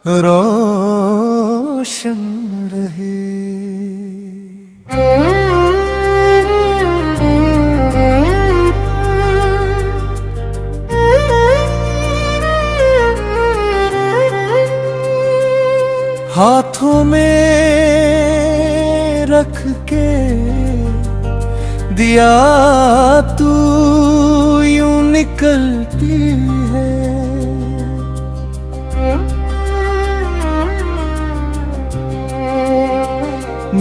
रोशन रहे। हाथों में रख के दिया तू यूं निकलती है।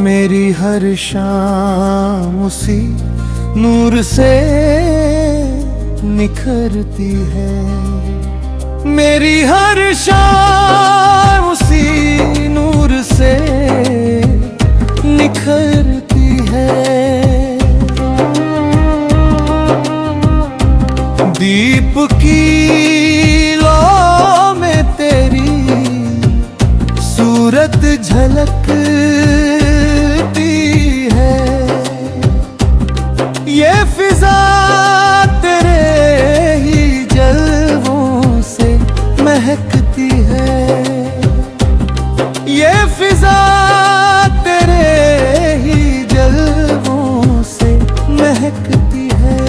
मेरी हर शाम उसी नूर से निखरती है। मेरी हर शाम उसी नूर से निखरती है। दीप की लौ में तेरी सूरत झलकती है। ये फिजा तेरे ही जलवों से महकती है। ये फिजा तेरे ही जलवों से महकती है।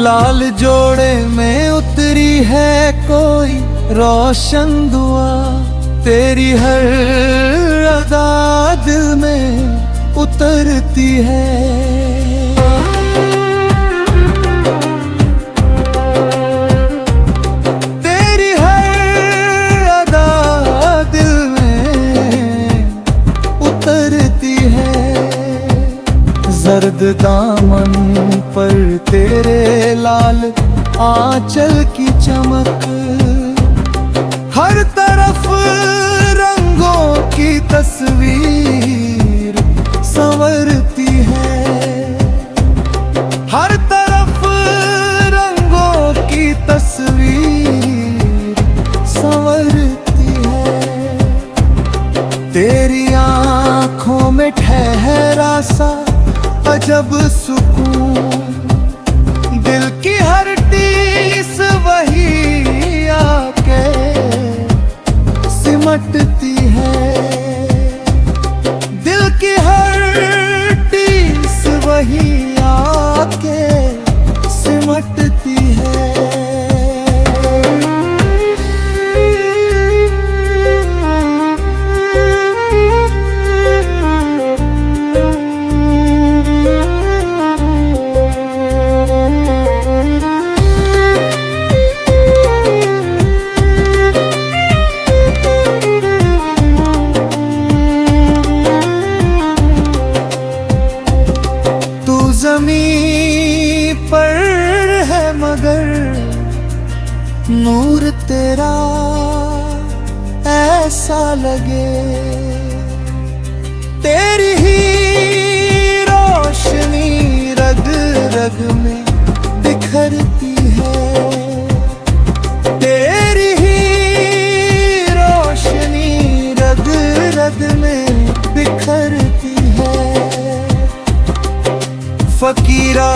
लाल जोड़े में उतरी है कोई रोशन दुआ। तेरी हर अदा दिल में उतरती है। तेरी हर अदा दिल में उतरती है। जर्द दामन पर तेरे लाल आंचल की चमक। हर तरफ रंगों की तस्वीर संवरती है। हर तरफ रंगों की तस्वीर संवरती है। तेरी आंखों में ठहरा सा अजब सुकून। दिल की हर टीस वही आके सिमटती है। दिल की हर टीस वही आके सिमटती है। ज़मीं पर है मगर नूर तेरा ऐसा लगे। तेरी ही रोशनी रग रग में बिखरती है। तेरी ही रोशनी रग रग में बिखरती है। फकीरा